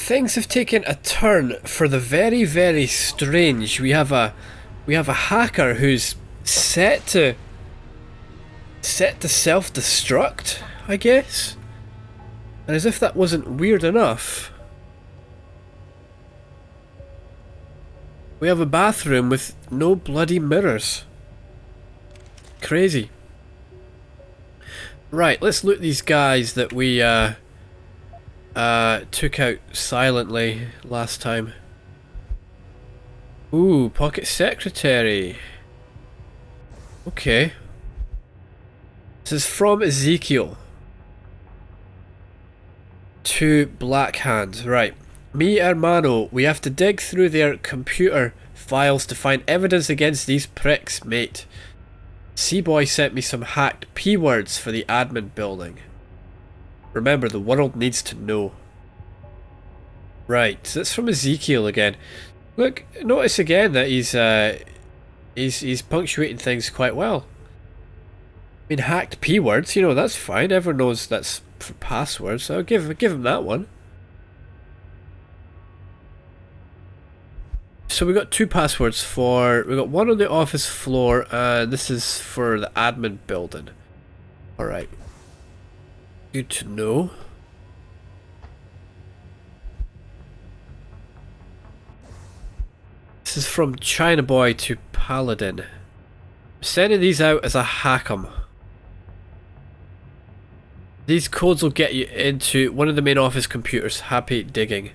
things have taken a turn for the very, very strange. We have a hacker who's set to self-destruct, I guess. And as if that wasn't weird enough, we have a bathroom with no bloody mirrors. Crazy. Right, let's loot these guys that we took out silently last time. Ooh, pocket secretary. Okay. This is from Ezekiel. To Black Hand. Right. Mi hermano, we have to dig through their computer files to find evidence against these pricks, mate. C-Boy sent me some hacked P-words for the admin building. Remember, the world needs to know. Right, so that's from Ezekiel again. Look, notice again that he's punctuating things quite well. I mean, hacked P-words, you know, that's fine. Everyone knows that's for passwords, so I'll give him that one. So we got two passwords for... We got one on the office floor, and this is for the admin building. Alright. Good to know. This is from China Boy to Paladin. I'm sending these out as a hack 'em. These codes will get you into one of the main office computers. Happy digging.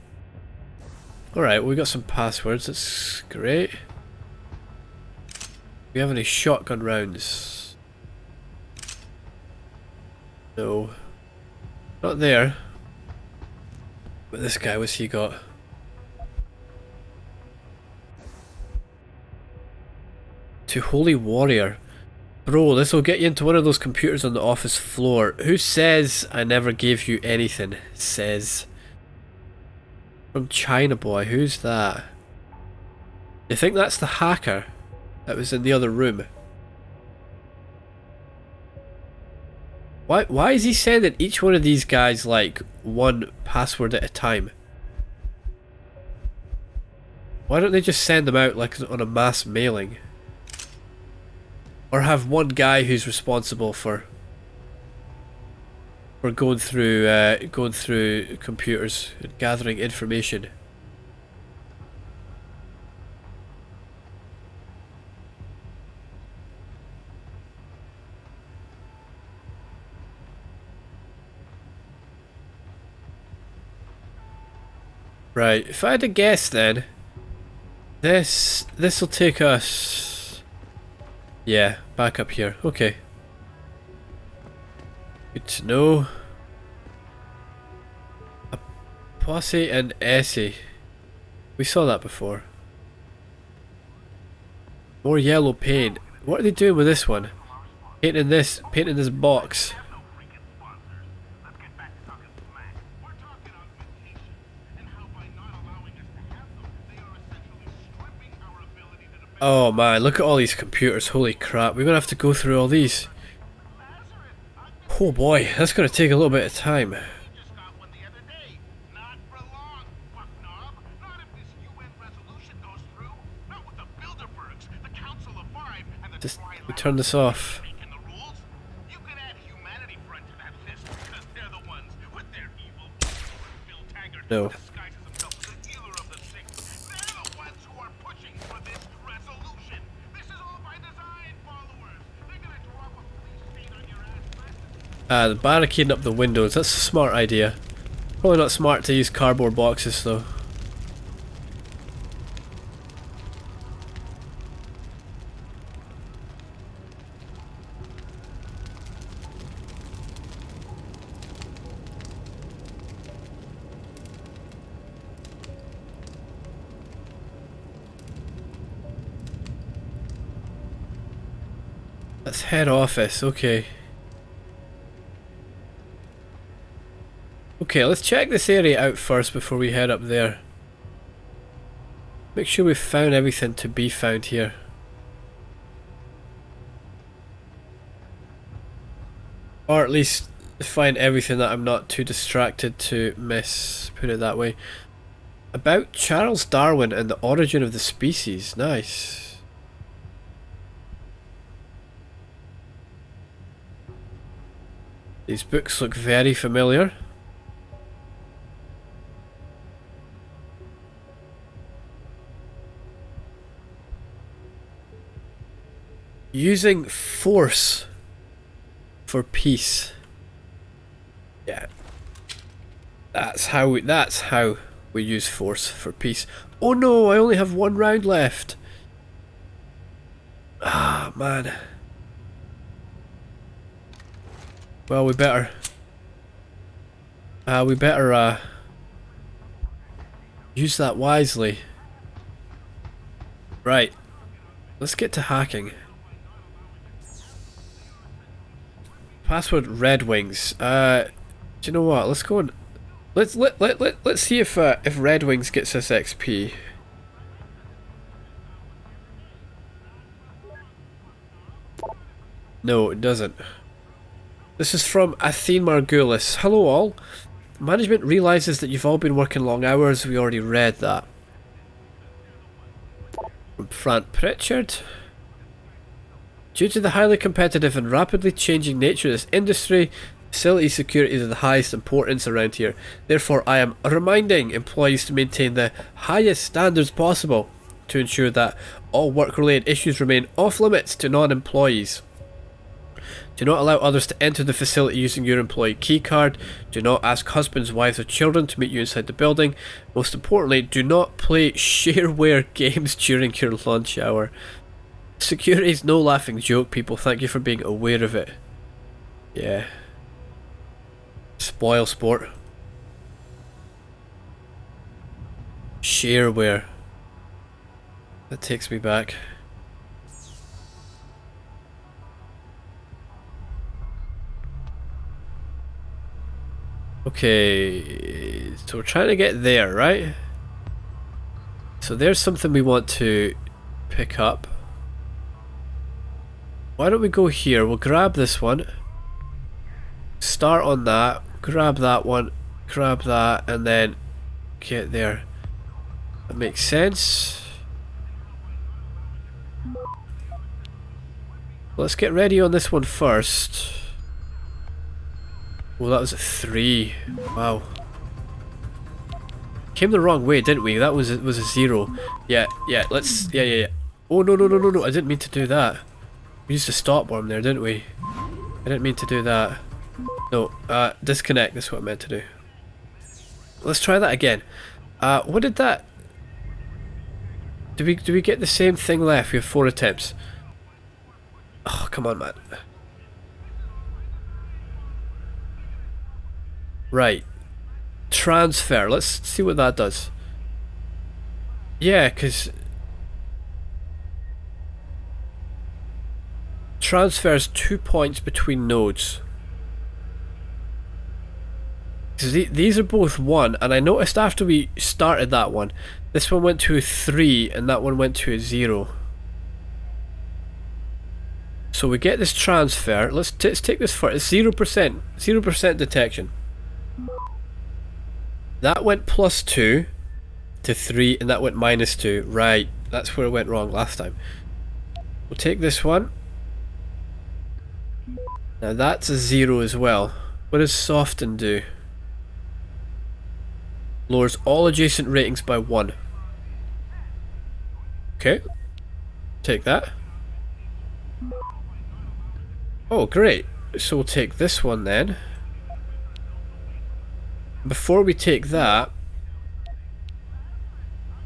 Alright, well, we got some passwords. That's great. Do we have any shotgun rounds? No. Not there. But this guy, what's he got? To Holy Warrior. Bro, this will get you into one of those computers on the office floor. Who says I never gave you anything? Says. From China Boy, who's that? You think that's the hacker that was in the other room? Why is he sending each one of these guys like one password at a time? Why don't they just send them out like on a mass mailing? Or have one guy who's responsible for going through computers and gathering information. Right, if I had to guess then, this will take us, yeah, back up here. Okay. Good to know. A posse and Essie. We saw that before. More yellow paint. What are they doing with this one? Painting this box. Oh man, look at all these computers. Holy crap, we're gonna have to go through all these. Oh boy, that's gonna take a little bit of time. Just we turn this off. No. The barricading up the windows, that's a smart idea. Probably not smart to use cardboard boxes though. That's head office, okay. Okay, let's check this area out first before we head up there. Make sure we've found everything to be found here. Or at least find everything that I'm not too distracted to miss, put it that way. About Charles Darwin and the origin of the species. Nice. These books look very familiar. Using force for peace. Yeah. That's how we use force for peace. Oh no, I only have 1 round left. Ah, man. Well, we better use that wisely. Right. Let's get to hacking. Password Red Wings. Do you know what? Let's go and let's see if Red Wings gets us XP. No, it doesn't. This is from Athene Margulis. Hello all. Management realizes that you've all been working long hours. We already read that. From Frant Pritchard. Due to the highly competitive and rapidly changing nature of this industry, facility security is of the highest importance around here. Therefore, I am reminding employees to maintain the highest standards possible to ensure that all work-related issues remain off-limits to non-employees. Do not allow others to enter the facility using your employee keycard. Do not ask husbands, wives, or children to meet you inside the building. Most importantly, do not play shareware games during your lunch hour. Security is no laughing joke, people. Thank you for being aware of it. Yeah. Spoil sport. Shareware. That takes me back. Okay, so we're trying to get there, right? So there's something we want to pick up. Why don't we go here? We'll grab this one. Start on that. Grab that one. Grab that. And then get there. That makes sense. Let's get ready on this one first. Oh, that was a 3. Wow. Came the wrong way, didn't we? That was a 0. Yeah. Let's. Yeah. Oh no! I didn't mean to do that. We used a stop worm there, didn't we? I didn't mean to do that. No, disconnect, that's what I meant to do. Let's try that again. What did that... Do we get the same thing left? We have 4 attempts. Oh, come on, man. Right. Transfer, let's see what that does. Yeah, because... transfers 2 points between nodes. Because these are both 1, and I noticed after we started that one, this one went to a 3 and that one went to a 0. So we get this transfer. Let's take this for it's 0% detection. That went +2 to 3 and that went -2. Right, that's where it went wrong last time. We'll take this one. Now that's a 0 as well. What does soften do? Lowers all adjacent ratings by 1. Okay. Take that. Oh, great. So we'll take this one then. Before we take that,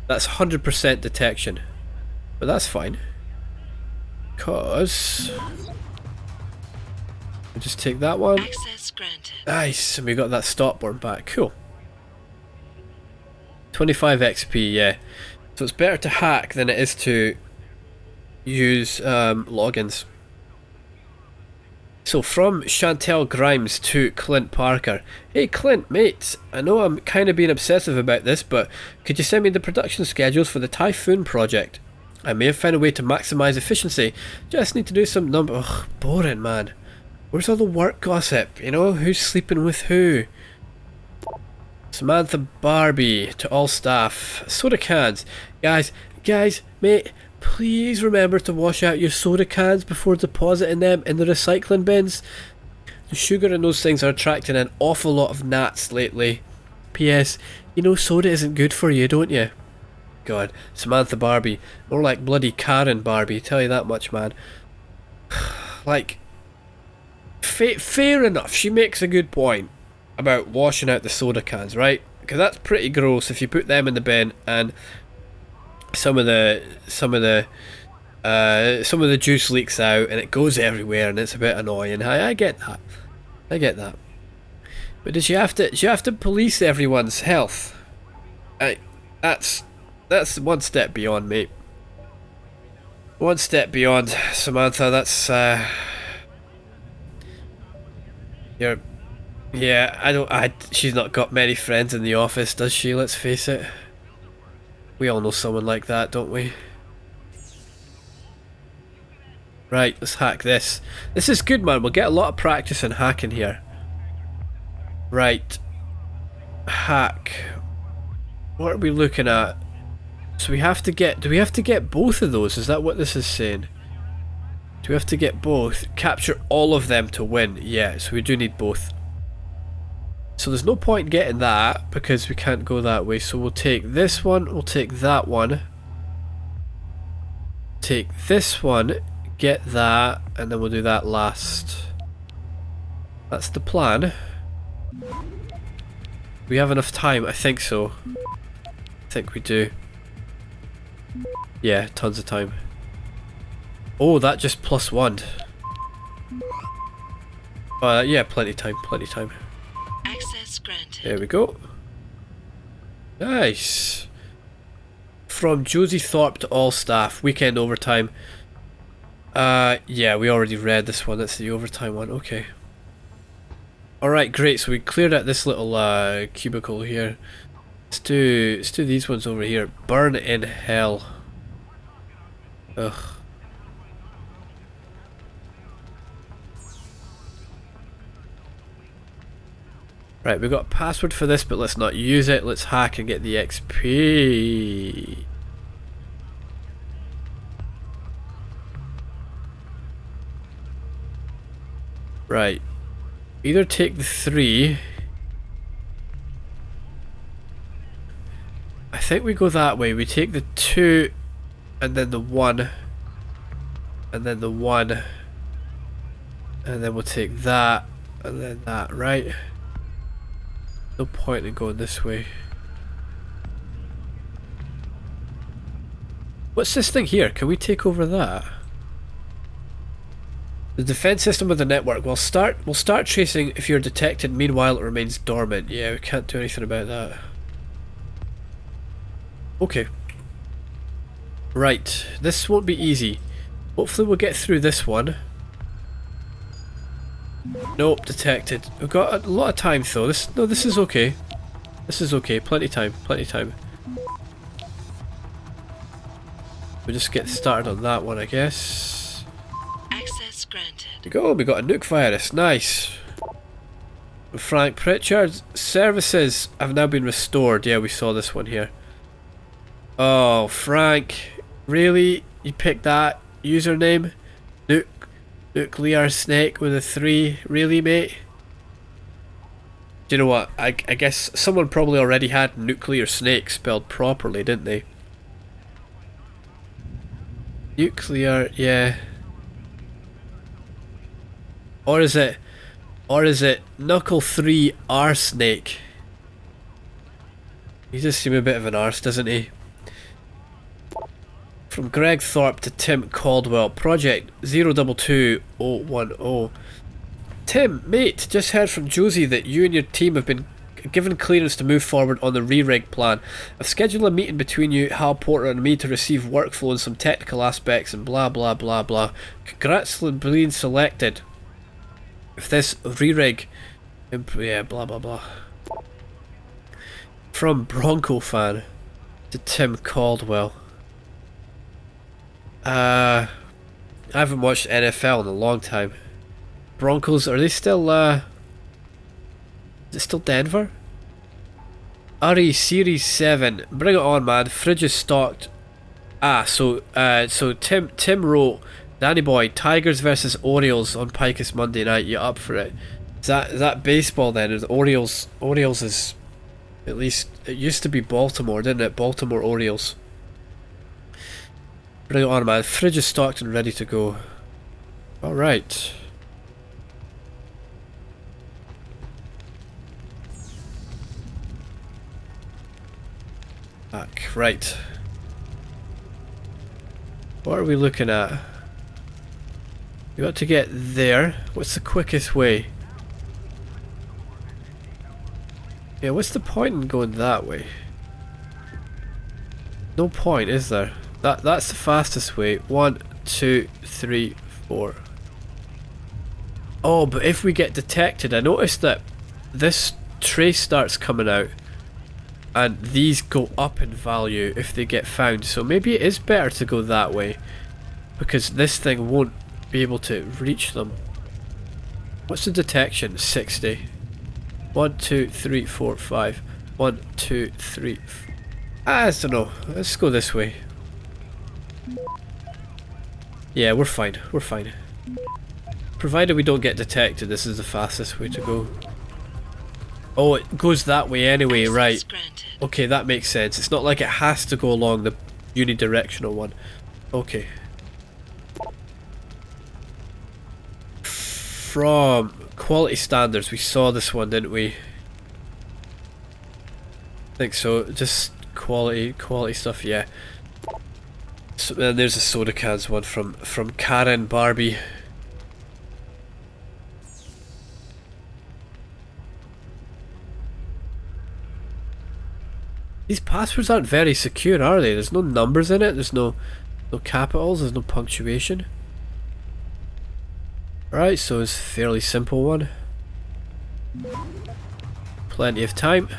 that's 100% detection. But that's fine. Because... we'll just take that one. Access granted. Nice, and we got that stopboard back. Cool. 25 XP, yeah. So it's better to hack than it is to use logins. So from Chantel Grimes to Clint Parker. Hey Clint, mate, I know I'm kind of being obsessive about this, but could you send me the production schedules for the Typhoon project? I may have found a way to maximise efficiency. Just need to do some Ugh, boring, man. Where's all the work gossip? You know, who's sleeping with who? Samantha Barbie to all staff. Soda cans. Guys, mate, please remember to wash out your soda cans before depositing them in the recycling bins. The sugar in those things are attracting an awful lot of gnats lately. P.S. You know soda isn't good for you, don't you? God, Samantha Barbie. More like bloody Karen Barbie, tell you that much, man. Like, fair enough, she makes a good point about washing out the soda cans, right? Because that's pretty gross if you put them in the bin and some of the juice leaks out and it goes everywhere and it's a bit annoying. I get that. But do you have to police everyone's health? That's one step beyond, mate. One step beyond, Samantha. That's she's not got many friends in the office, does she? Let's face it. We all know someone like that, don't we? Right, let's hack this. This is good, man. We'll get a lot of practice in hacking here. Right. Hack. What are we looking at? So we have to get... Do we have to get both of those? Is that what this is saying? Do we have to get both? Capture all of them to win. Yeah, so we do need both. So there's no point getting that because we can't go that way. So we'll take this one, we'll take that one. Take this one, get that, and then we'll do that last. That's the plan. We have enough time, I think so. I think we do. Yeah, tons of time. Oh, that just +1. Yeah, plenty of time. Access granted. There we go. Nice. From Josie Thorpe to all staff. Weekend overtime. Yeah, we already read this one. That's the overtime one. Okay. Alright, great. So we cleared out this little cubicle here. Let's do these ones over here. Burn in hell. Ugh. Right, we've got a password for this, but let's not use it. Let's hack and get the XP. Right. Either take the 3. I think we go that way. We take the 2 and then the 1 and then the 1 and then we'll take that and then that, right? No point in going this way. What's this thing here? Can we take over that? The defense system of the network will start tracing if you're detected. Meanwhile, it remains dormant. Yeah, we can't do anything about that. Okay. Right, this won't be easy. Hopefully we'll get through this one. Nope, detected. We've got a lot of time though. This is okay. This is okay. Plenty of time. We'll just get started on that one, I guess. Access granted. There we go. We got a nuke virus. Nice. Frank Pritchard's services have now been restored. Yeah, we saw this one here. Oh, Frank. Really? You picked that username? Nuclear snake with a 3. Really, mate? Do you know what? I guess someone probably already had nuclear snake spelled properly, didn't they? Nuclear, yeah. Or is it Knuckle 3 Snake? He just seems a bit of an arse, doesn't he? From Greg Thorpe to Tim Caldwell, Project 022010. Tim, mate, just heard from Josie that you and your team have been given clearance to move forward on the re-rig plan. I've scheduled a meeting between you, Hal Porter and me to receive workflow and some technical aspects and blah blah blah blah. Congrats on being selected. If this re-rig... yeah, blah blah blah. From Bronco fan to Tim Caldwell. I haven't watched NFL in a long time. Broncos, are they still, is it still Denver? RE Series 7. Bring it on, man. Fridge is stocked. Ah, so Tim wrote, Danny boy, Tigers versus Orioles on Picus Monday night. You up for it? Is that baseball then? Is Orioles is, at least it used to be Baltimore, didn't it? Baltimore Orioles. Bring it on, man. Fridge is stocked and ready to go. All right. Back, right. What are we looking at? We got to get there. What's the quickest way? Yeah, what's the point in going that way? No point, is there? That's the fastest way. 1, 2, 3, 4. Oh, but if we get detected, I noticed that this trace starts coming out and these go up in value if they get found, so maybe it is better to go that way because this thing won't be able to reach them. What's the detection? 60. 1, 2, 3, 4, 5. 1, 2, 3. I don't know. Let's go this way. Yeah, we're fine. We're fine. Provided we don't get detected, this is the fastest way to go. Oh, it goes that way anyway, right. Okay, that makes sense. It's not like it has to go along the unidirectional one. Okay. From quality standards, we saw this one, didn't we? I think so. Just quality stuff, yeah. So, and there's a soda cans one from Karen Barbie. These passwords aren't very secure, are they? There's no numbers in it, there's no capitals, there's no punctuation. Right, so it's a fairly simple one. Plenty of time.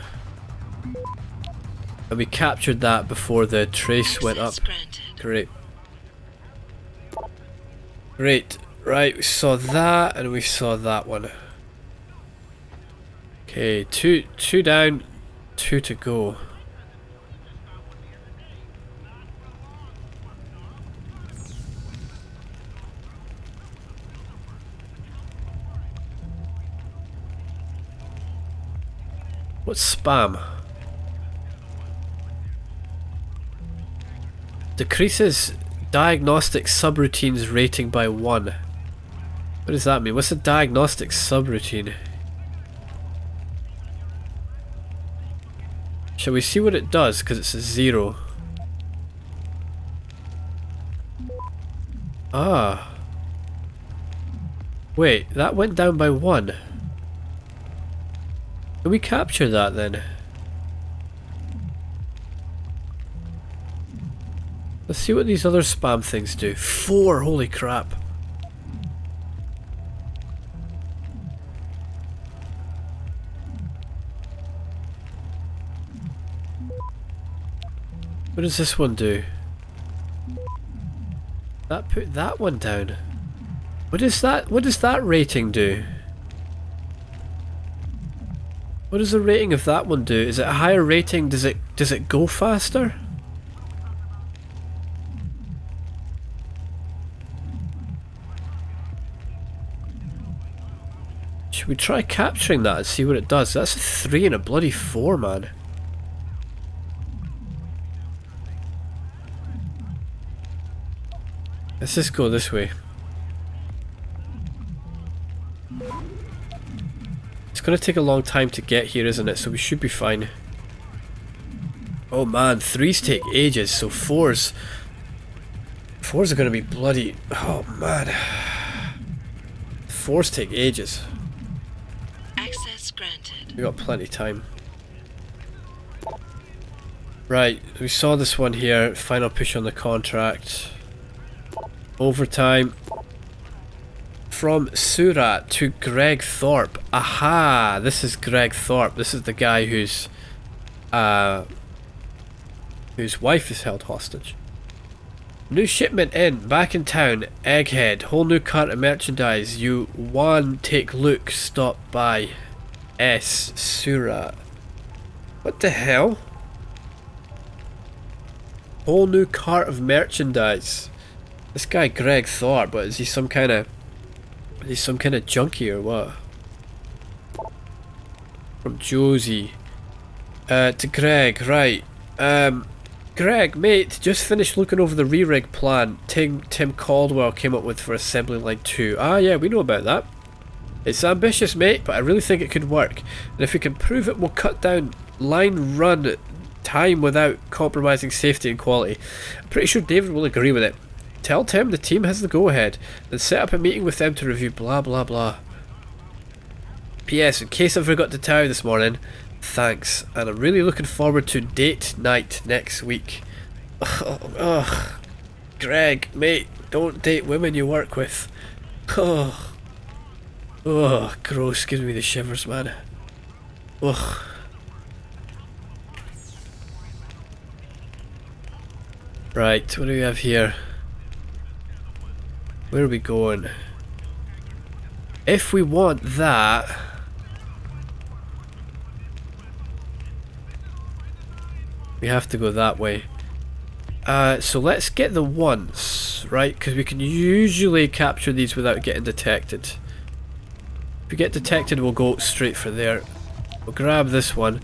And we captured that before the trace went up. Great. Great. Right, we saw that and we saw that one. Okay, two down, 2 to go. What's spam? Decreases diagnostic subroutines rating by 1. What does that mean? What's a diagnostic subroutine? Shall we see what it does? Because it's a 0. Ah. Wait, that went down by 1. Can we capture that then? Let's see what these other spam things do. 4, holy crap. What does this one do? That put that one down. What does that rating do? What does the rating of that one do? Is it a higher rating? Does it go faster? Should we try capturing that and see what it does? That's a 3 and a bloody 4, man. Let's just go this way. It's gonna take a long time to get here, isn't it? So we should be fine. Oh man, 3s take ages, so 4s are gonna be bloody... Oh man. 4s take ages. Access granted. We got plenty of time. Right, we saw this one here. Final push on the contract. Overtime. From Surat to Greg Thorpe. Aha! This is Greg Thorpe. This is the guy whose wife is held hostage. New shipment in. Back in town. Egghead. Whole new cart of merchandise. You one take look. Stop by. S. Surat. What the hell? Whole new cart of merchandise. This guy Greg Thorpe, but is he some kind of junkie or what? From Josie. To Greg, right. Greg, mate, just finished looking over the re-rig plan Tim Caldwell came up with for Assembly Line 2. Ah yeah, we know about that. It's ambitious, mate, but I really think it could work. And if we can prove it, we'll cut down line run time without compromising safety and quality. I'm pretty sure David will agree with it. Tell Tim the team has the go-ahead, then set up a meeting with them to review blah blah blah. P.S. In case I forgot to tell you this morning, thanks, and I'm really looking forward to date night next week. Ugh. Greg, mate, don't date women you work with. Ugh. Ugh, gross, gives me the shivers, man. Ugh. Right, what do we have here? Where are we going? If we want that... we have to go that way. So let's get the once, right? Because we can usually capture these without getting detected. If we get detected, we'll go straight for there. We'll grab this one.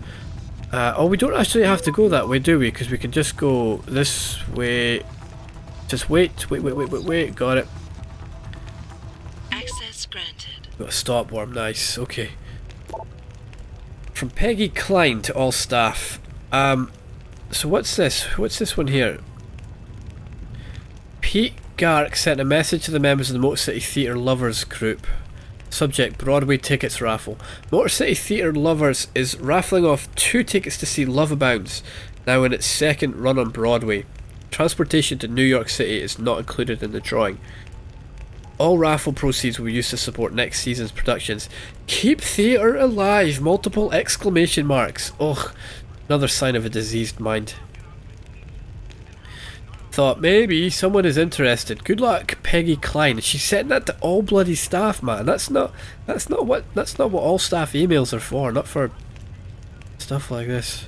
Oh, we don't actually have to go that way, do we? Because we can just go this way. Just wait. Got it. Access granted. Got a stop worm, nice. Okay. From Peggy Klein to all staff. So what's this? What's this one here? Pete Garrick sent a message to the members of the Motor City Theatre Lovers group. Subject: Broadway tickets raffle. Motor City Theatre Lovers is raffling off 2 tickets to see Love Abounds, now in its 2nd run on Broadway. Transportation to New York City is not included in the drawing. All raffle proceeds will be used to support next season's productions. Keep theatre alive! Multiple exclamation marks. Ugh. Another sign of a diseased mind. Thought maybe someone is interested. Good luck, Peggy Klein. She's sending that to all bloody staff, man. That's not what all staff emails are for. Not for stuff like this.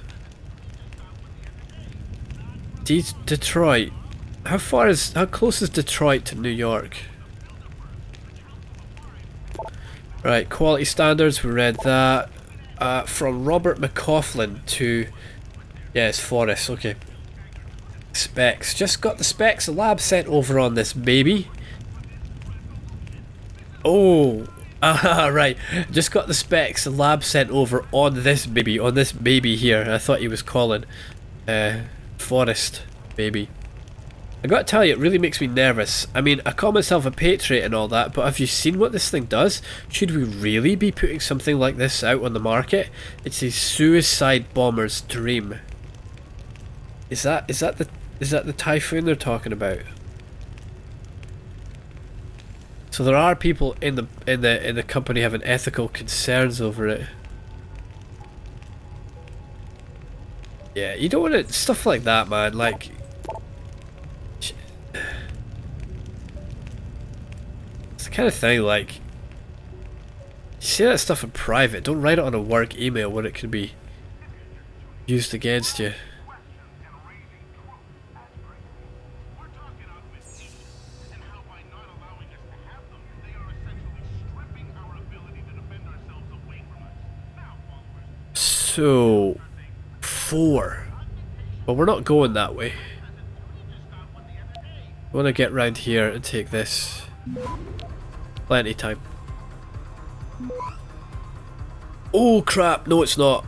Detroit. How close is Detroit to New York? Right, quality standards. We read that. From Robert McCaughlin to... yes, Forrest, okay. Specs. Just got the specs lab sent over on this baby. Oh, right. Just got the specs lab sent over on this baby here. I thought he was calling Forrest baby. I gotta tell you, it really makes me nervous. I mean, I call myself a patriot and all that, but have you seen what this thing does? Should we really be putting something like this out on the market? It's a suicide bomber's dream. Is that the Typhoon they're talking about? So there are people in the company having ethical concerns over it. Yeah, you don't want to stuff like that, man. Like. It's the kind of thing, like, you say that stuff in private, don't write it on a work email where it can be used against you. So, 4. But we're not going that way. I want to get round here and take this. Plenty time. Oh crap, no it's not.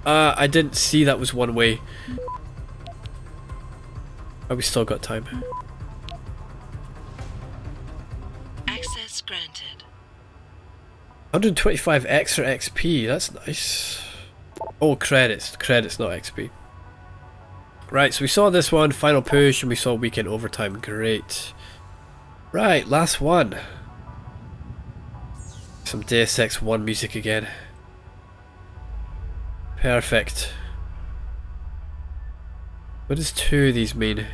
I didn't see that was one way. Oh, we still got time. Access granted. 125 extra XP, that's nice. Oh, credits, not XP. Right, so we saw this one, final push, and we saw weekend overtime, great. Right, last one. Some Deus Ex 1 music again. Perfect. What does 2 of these mean?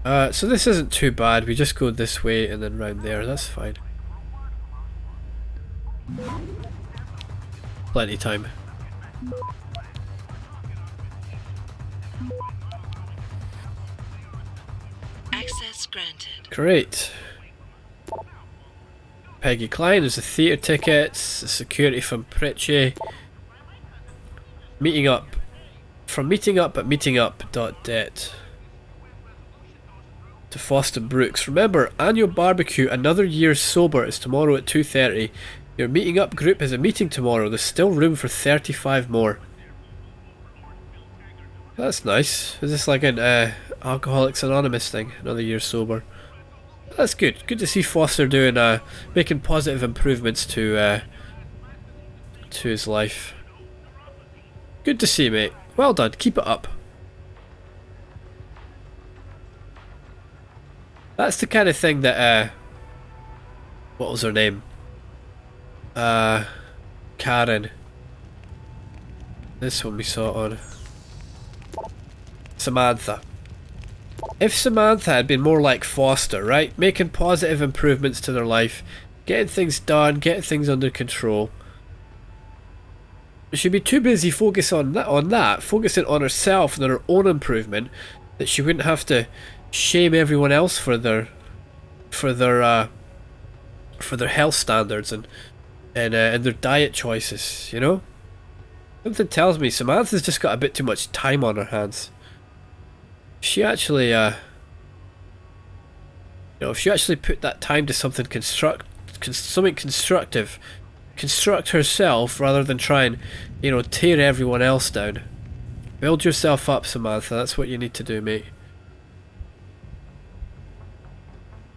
So this isn't too bad, we just go this way and then round there, that's fine. Plenty of time. Access granted. Great. Peggy Klein is the theatre tickets, the security from Pritchie. Meeting up. From meeting up at meeting up. .det. To Foster Brooks. Remember, annual barbecue, another year sober is tomorrow at 2:30. Your meeting up group has a meeting tomorrow. There's still room for 35 more. That's nice. Is this like an Alcoholics Anonymous thing? Another year sober. That's good. Good to see Foster doing making positive improvements to his life. Good to see, mate. Well done. Keep it up. That's the kind of thing that what was her name? Karen. This one we saw it on. Samantha. If Samantha had been more like Foster, right? Making positive improvements to their life, getting things done, getting things under control. She'd be too busy focusing focusing on herself and her own improvement, that she wouldn't have to shame everyone else for their health standards and their diet choices, you know? Something tells me Samantha's just got a bit too much time on her hands. If she actually if she actually put that time to something constructive, construct herself rather than try and, tear everyone else down. Build yourself up, Samantha. That's what you need to do, mate.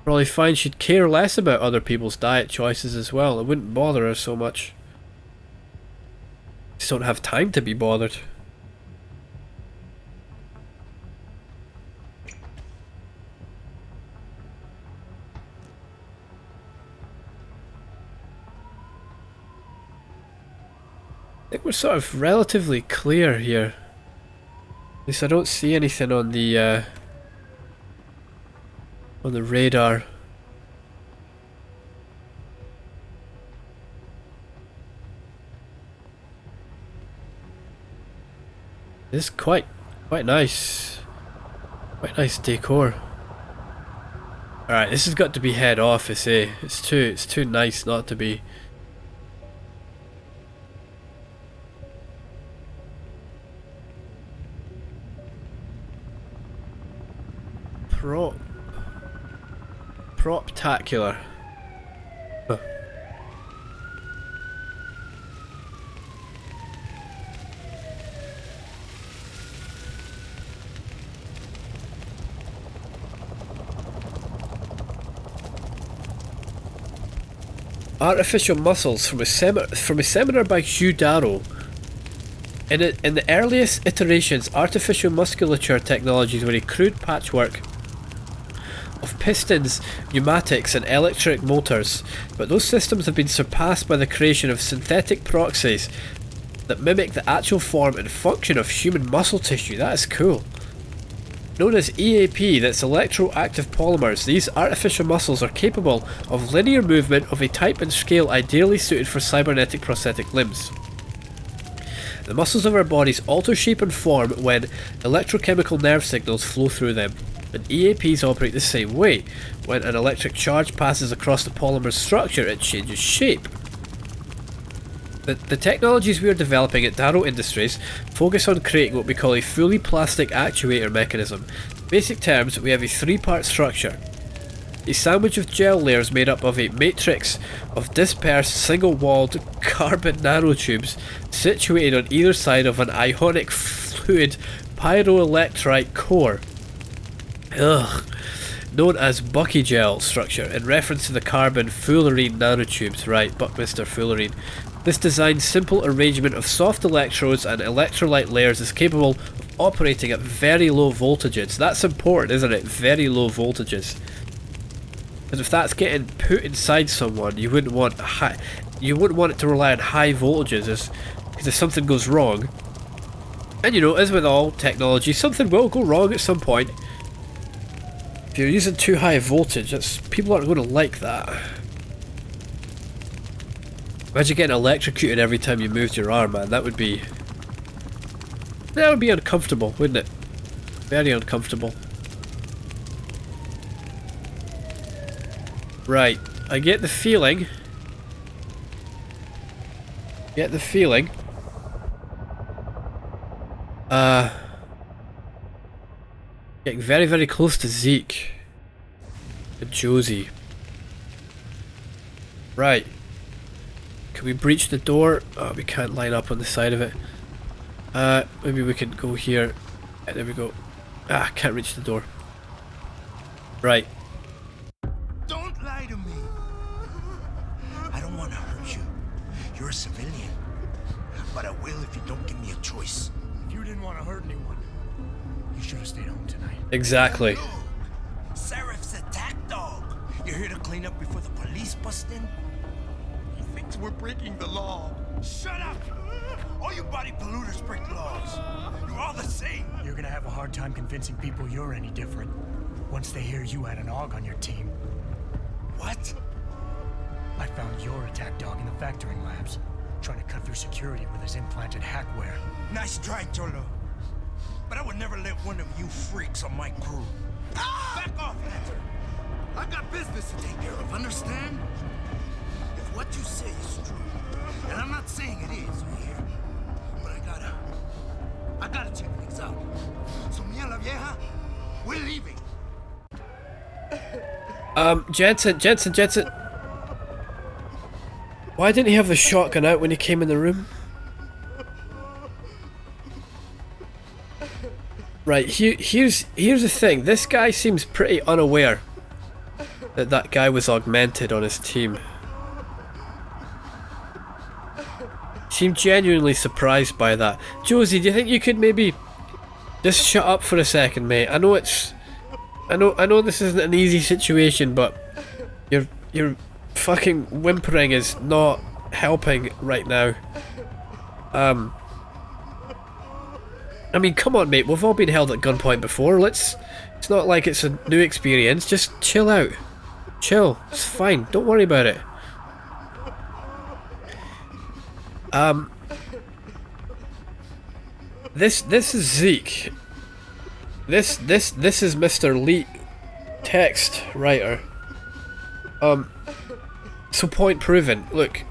Probably find she'd care less about other people's diet choices as well. It wouldn't bother her so much. Just don't have time to be bothered. I think we're sort of relatively clear here. At least I don't see anything on the radar. It's quite nice. Quite nice decor. Alright, this has got to be head office, eh? It's too nice not to be. Proptacular. Huh. Artificial muscles from a seminar by Hugh Darrow. In the earliest iterations, artificial musculature technologies were a crude patchwork of pistons, pneumatics and electric motors, but those systems have been surpassed by the creation of synthetic proxies that mimic the actual form and function of human muscle tissue. That is cool. Known as EAP, that's electroactive polymers, these artificial muscles are capable of linear movement of a type and scale ideally suited for cybernetic prosthetic limbs. The muscles of our bodies alter shape and form when electrochemical nerve signals flow through them. And EAPs operate the same way. When an electric charge passes across the polymer's structure, it changes shape. The technologies we are developing at Darrow Industries focus on creating what we call a fully plastic actuator mechanism. In basic terms, we have a three-part structure. A sandwich of gel layers made up of a matrix of dispersed single-walled carbon nanotubes situated on either side of an ionic fluid pyroelectrite core. Known as Bucky gel structure, in reference to the carbon fullerene nanotubes. Right, Buckminster fullerene. This design's simple arrangement of soft electrodes and electrolyte layers is capable of operating at very low voltages. That's important, isn't it? Very low voltages. Because if that's getting put inside someone, you wouldn't want it to rely on high voltages, because if something goes wrong, and as with all technology, something will go wrong at some point. If you're using too high voltage, people aren't going to like that. Imagine getting electrocuted every time you moved your arm, man. That would be uncomfortable, wouldn't it? Very uncomfortable. Right, I get the feeling. Getting very, very close to Zeke. And Josie. Right. Can we breach the door? Oh, we can't line up on the side of it. Maybe we can go here. There we go. Ah, can't reach the door. Right. Don't lie to me. I don't want to hurt you. You're a civilian. But I will if you don't give me a choice. If you didn't want to hurt anyone, you should have stayed home tonight. Exactly. Look, Serif's attack dog. You're here to clean up before the police bust in? He thinks we're breaking the law. Shut up! All you body polluters break laws. You're all the same. You're gonna have a hard time convincing people you're any different once they hear you had an AUG on your team. What? I found your attack dog in the factoring labs, trying to cut through security with his implanted hackware. Nice try, Cholo. But I would never let one of you freaks on my crew. Back off, Hunter. I got business to take care of, understand? If what you say is true, and I'm not saying it is here, but I gotta check things out. So me and la vieja, we're leaving. Jensen. Why didn't he have the shotgun out when he came in the room? Right, here's the thing. This guy seems pretty unaware that that guy was augmented on his team. Seemed genuinely surprised by that. Josie, do you think you could maybe just shut up for a second, mate? I know this isn't an easy situation, but your fucking whimpering is not helping right now. I mean, come on, mate. We've all been held at gunpoint before. It's not like it's a new experience. Just chill out. Chill. It's fine. Don't worry about it. This is Zeke. This is Mr. Lee, text writer. So point proven. Look,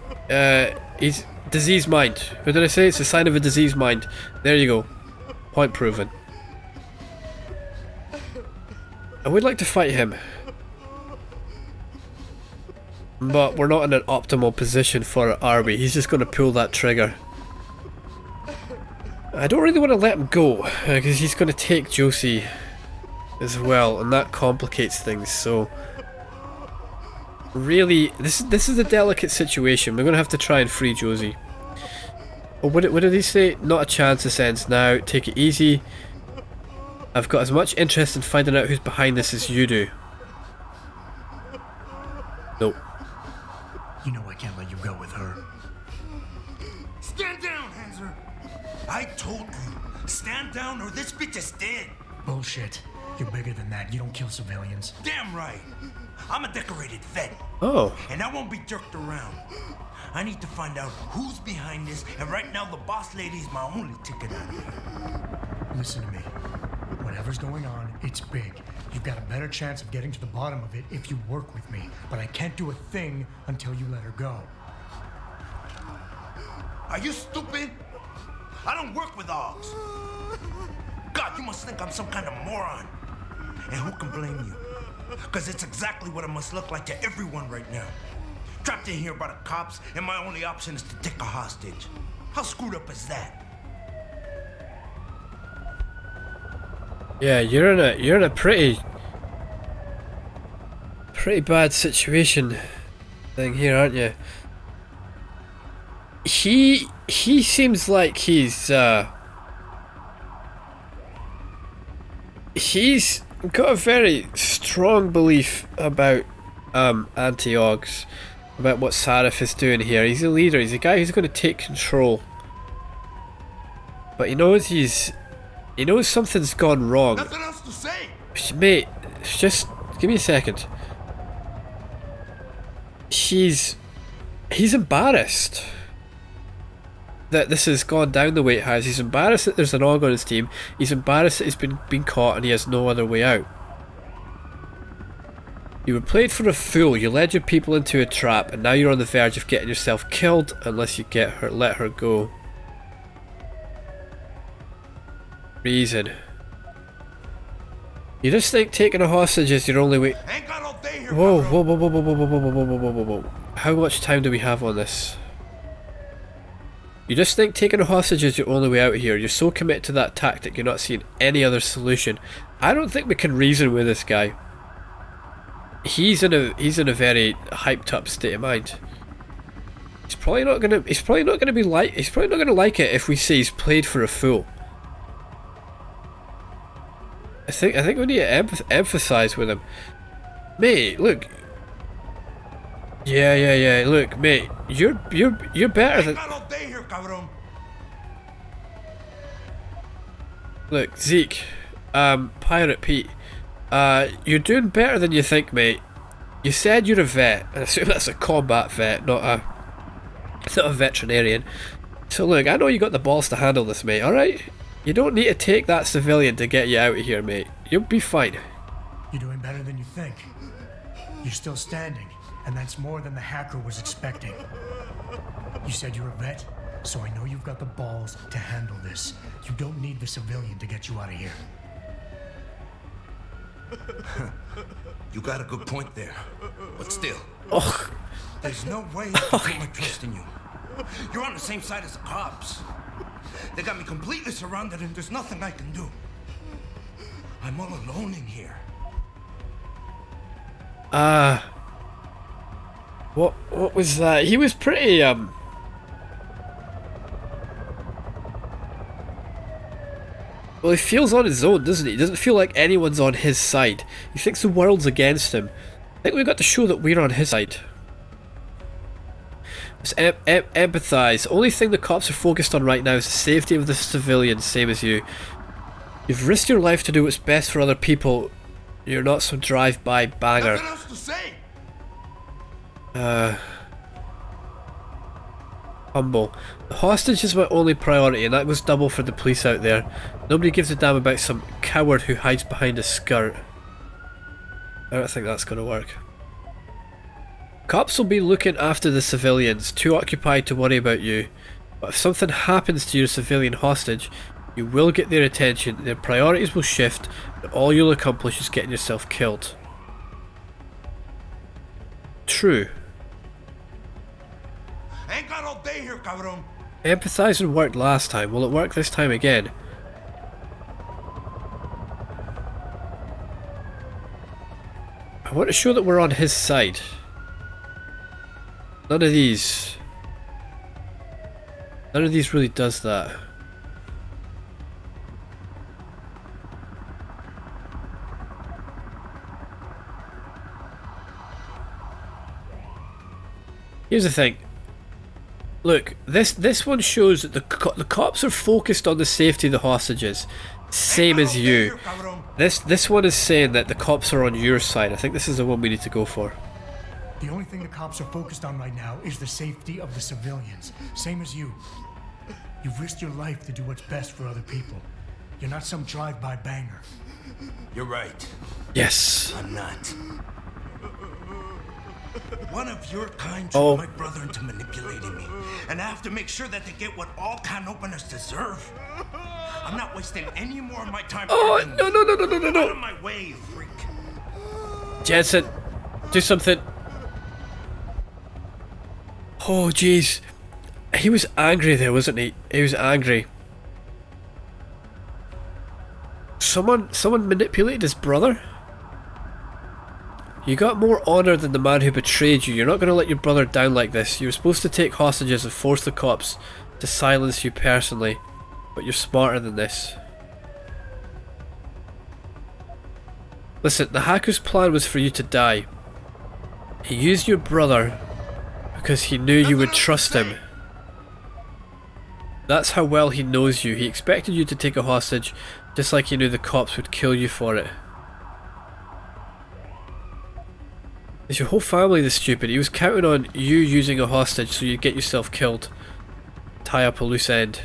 he's diseased mind. What did I say? It's a sign of a diseased mind. There you go. Point proven. I would like to fight him, but we're not in an optimal position for it, are we? He's just going to pull that trigger. I don't really want to let him go, because he's going to take Josie as well, and that complicates things, so... Really, this is a delicate situation. We're going to have to try and free Josie. Oh, what did he say? Not a chance, this ends now. Take it easy. I've got as much interest in finding out who's behind this as you do. Nope. You know I can't let you go with her. Stand down, Hanser. I told you, stand down or this bitch is dead. Bullshit. You're bigger than that. You don't kill civilians. Damn right. I'm a decorated vet. Oh. And I won't be jerked around. I need to find out who's behind this, and right now the boss lady is my only ticket out of here. Listen to me. Whatever's going on, it's big. You've got a better chance of getting to the bottom of it if you work with me. But I can't do a thing until you let her go. Are you stupid? I don't work with dogs. God, you must think I'm some kind of moron. And who can blame you? Because it's exactly what it must look like to everyone right now. Trapped in here by the cops, and my only option is to take a hostage. How screwed up is that? Yeah, you're in a pretty bad situation thing here, aren't you? He seems like he's got a very strong belief about anti-Augs, about what Sarif is doing here. He's a leader, he's a guy who's going to take control. But he knows something's gone wrong. Nothing else to say. Mate, just give me a second. He's embarrassed that this has gone down the way it has. He's embarrassed that there's an AUG on his team. He's embarrassed that he's been caught and he has no other way out. You were played for a fool. You led your people into a trap, and now you're on the verge of getting yourself killed unless you let her go. Reason. You just think taking a hostage is your only way. Ain't got all day here, Whoa, cabrón. whoa, whoa, whoa, whoa, whoa, whoa, whoa, whoa, whoa, whoa, whoa, whoa. How much time do we have on this? You just think taking a hostage is your only way out of here. You're so committed to that tactic, you're not seeing any other solution. I don't think we can reason with this guy. He's in a very hyped up state of mind. He's probably not gonna like it if we say he's played for a fool. I think we need to emphasize with him. Mate, look. Yeah. Look, mate, you're better than. Ain't got all day here, cabrón. Look, Zeke, Pirate Pete, you're doing better than you think, mate. You said you're a vet, and I assume that's a combat vet, not a veterinarian. So look, I know you got the balls to handle this, mate. All right, you don't need to take that civilian to get you out of here, mate. You'll be fine. You're doing better than you think. You're still standing, and that's more than the hacker was expecting. You said you're a vet, so I know you've got the balls to handle this. You don't need the civilian to get you out of here. You got a good point there. But still, Ugh. there's no way I can put my trust in you. You're on the same side as the cops. They got me completely surrounded and there's nothing I can do. I'm all alone in here. What was that? He was pretty well, he feels on his own, doesn't he? He doesn't feel like anyone's on his side. He thinks the world's against him. I think we've got to show that we're on his side. Just empathize. Only thing the cops are focused on right now is the safety of the civilians, same as you. You've risked your life to do what's best for other people. You're not some drive-by banger. Nothing else to say. Humble. The hostage is my only priority, and that was double for the police out there. Nobody gives a damn about some coward who hides behind a skirt. I don't think that's going to work. Cops will be looking after the civilians, too occupied to worry about you. But if something happens to your civilian hostage, you will get their attention, their priorities will shift, and all you'll accomplish is getting yourself killed. True. Ain't got all day here, cabrón. Empathizing worked last time, will it work this time again? I want to show that we're on his side. None of these really does that. Here's the thing. Look, this one shows that the cops are focused on the safety of the hostages, same as you. This one is saying that the cops are on your side. I think this is the one we need to go for. The only thing the cops are focused on right now is the safety of the civilians, same as you. You've risked your life to do what's best for other people. You're not some drive-by banger. You're right. Yes. I'm not. One of your kind Oh. tricked my brother into manipulating me. And I have to make sure that they get what all can openers deserve. I'm not wasting any more of my time. Oh, arguing. no. Out of my way, you freak. Jensen, do something. Oh, jeez. He was angry there, wasn't he? He was angry. Someone manipulated his brother? You got more honor than the man who betrayed you. You're not going to let your brother down like this. You were supposed to take hostages and force the cops to silence you personally. But you're smarter than this. Listen, the hacker's plan was for you to die. He used your brother because he knew you would trust him. That's how well he knows you. He expected you to take a hostage, just like he knew the cops would kill you for it. Is your whole family this stupid? He was counting on you using a hostage so you'd get yourself killed. Tie up a loose end.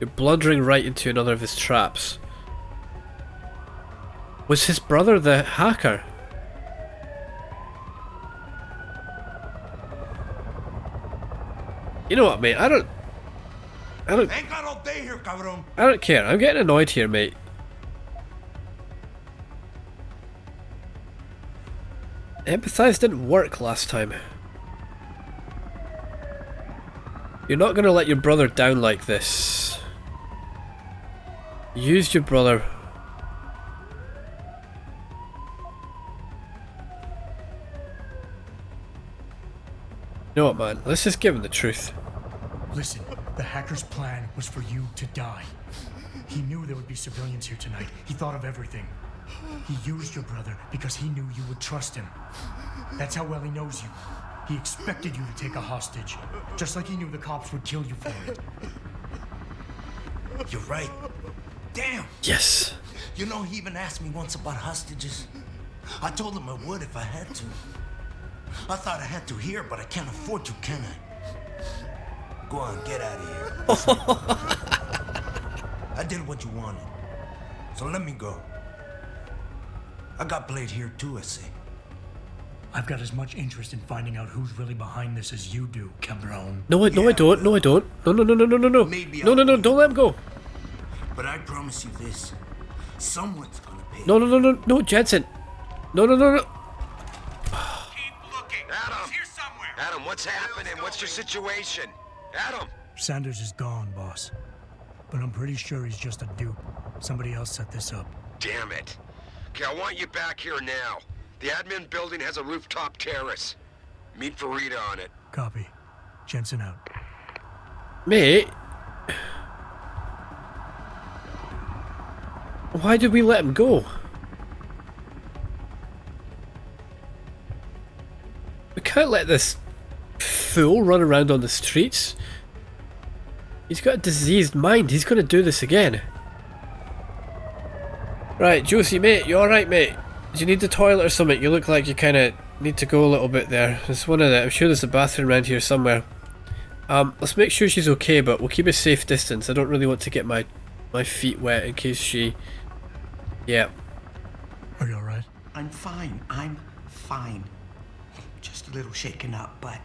You're blundering right into another of his traps. Was his brother the hacker? You know what, mate? I don't Ain't got all day here, cabrón. I don't care. I'm getting annoyed here, mate. Empathize didn't work last time. You're not gonna let your brother down like this. Use your brother. You know what, man? Let's just give him the truth. Listen, the hacker's plan was for you to die. He knew there would be civilians here tonight. He thought of everything. He used your brother because he knew you would trust him. That's how well he knows you. He expected you to take a hostage, just like he knew the cops would kill you for it. You're right. Damn. Yes. You know, he even asked me once about hostages. I told him I would if I had to. I thought I had to here, but I can't afford to, can I? Go on, get out of here. I did what you wanted. So let me go. I got played here too, I see. I've got as much interest in finding out who's really behind this as you do, cabron. No, I don't. No, I don't. No. Maybe No, don't let him go. But I promise you this. Someone's gonna pay. No, Jensen. No. Keep looking. Adam. He's here somewhere. Adam, what's happening? What's your situation? Adam! Sanders is gone, boss. But I'm pretty sure he's just a dupe. Somebody else set this up. Damn it. Okay, I want you back here now. The admin building has a rooftop terrace. Meet Farida on it. Copy. Jensen out. Mate. Why did we let him go? We can't let this fool run around on the streets. He's got a diseased mind. He's going to do this again. Right, Josie, mate. You alright, mate? Do you need the toilet or something? You look like you kind of need to go a little bit there. There's one of the... I'm sure there's a bathroom around here somewhere. Let's make sure she's okay, but we'll keep a safe distance. I don't really want to get my feet wet in case she... Yeah. Are you alright? I'm fine. Just a little shaken up, but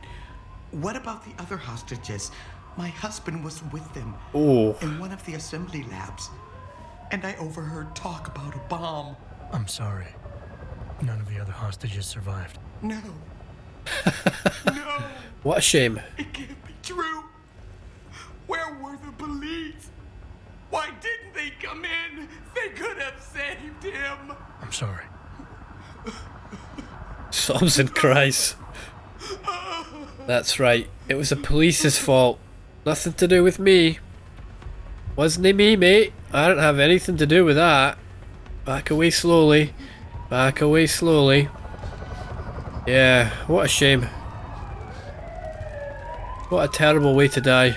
what about the other hostages? My husband was with them Oh. in one of the assembly labs, and I overheard talk about a bomb. I'm sorry. None of the other hostages survived. No. No, What a shame. it can't be true. Where were the police? Why didn't they come in? They could have saved him. I'm sorry. Sobs and cries. That's right. It was the police's fault. Nothing to do with me. Wasn't it me, mate? I don't have anything to do with that. Back away slowly. Back away slowly. Yeah, what a shame. What a terrible way to die.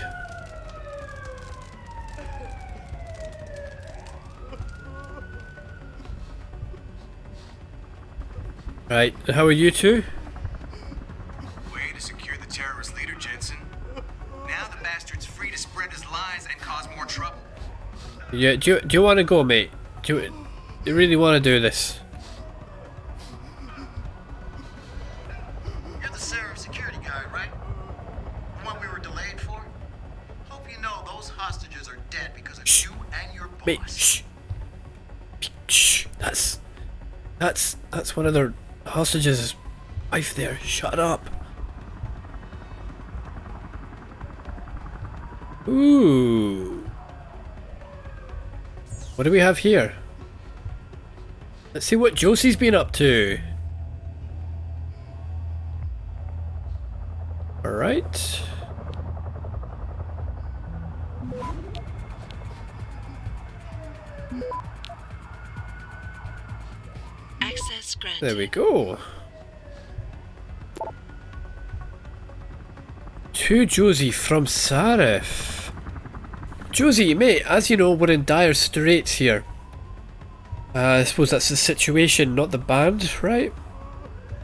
Right, and how are you two? Way to secure the terrorist leader, Jensen. Now the bastard's free to spread his lies and cause more trouble. Yeah, do you want to go, mate? Do you really want to do this? You're the Sarah security guard, right? The one we were delayed for? Hope you know those hostages are dead because of you and your boss. Mate, shh. Shh. That's one of their hostages' wife there. Shut up. Ooh. What do we have here? Let's see what Josie's been up to. Alright. Access granted. There we go. To Josie from Sarif. Josie, mate, as you know, we're in dire straits here. I suppose that's the situation, not the band, right?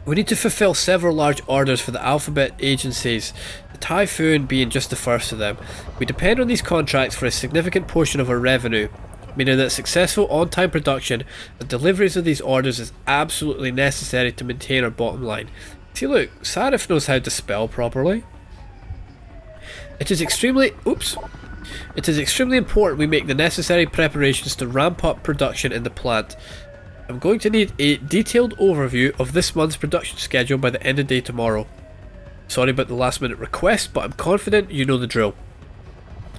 We need to fulfill several large orders for the alphabet agencies, the Typhoon being just the first of them. We depend on these contracts for a significant portion of our revenue, meaning that successful on-time production and deliveries of these orders is absolutely necessary to maintain our bottom line. See, look, Sarif knows how to spell properly. It is extremely important we make the necessary preparations to ramp up production in the plant. I'm going to need a detailed overview of this month's production schedule by the end of day tomorrow. Sorry about the last minute request, but I'm confident you know the drill.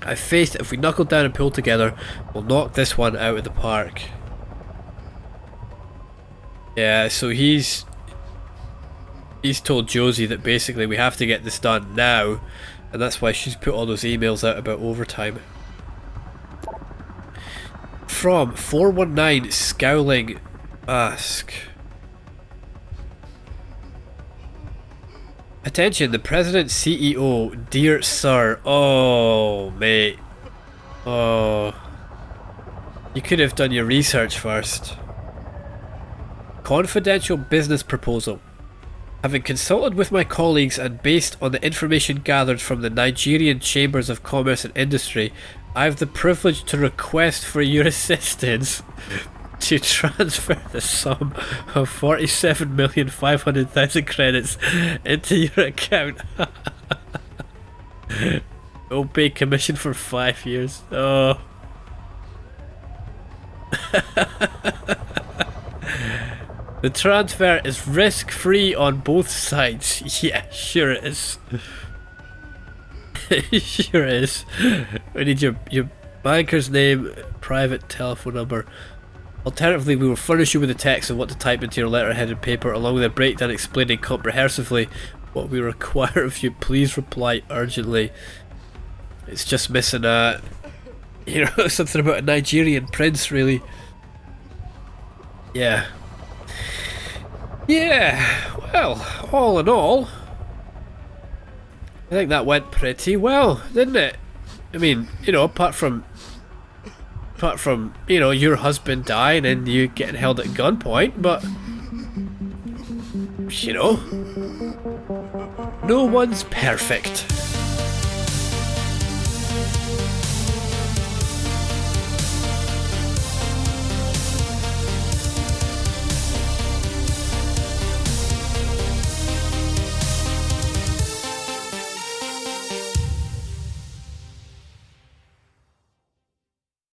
I have faith that if we knuckle down and pull together, we'll knock this one out of the park. Yeah, so he's told Josie that basically we have to get this done now, and that's why she's put all those emails out about overtime. From 419 Scowling Mask. Attention, the President CEO, dear sir. Oh, mate. Oh. You could have done your research first. Confidential business proposal. Having consulted with my colleagues and based on the information gathered from the Nigerian Chambers of Commerce and Industry, I have the privilege to request for your assistance to transfer the sum of 47,500,000 credits into your account. We'll pay commission for 5 years. Oh. The transfer is risk-free on both sides. Yeah, sure it is. Sure it is. We need your banker's name, private telephone number. Alternatively, we will furnish you with a text of what to type into your letterheaded paper, along with a breakdown explaining comprehensively what we require of you. Please reply urgently. It's just missing a, you know, something about a Nigerian prince, really. Yeah. Yeah, well, all in all, I think that went pretty well, didn't it? I mean, you know, apart from, you know, your husband dying and you getting held at gunpoint, but, you know, no one's perfect.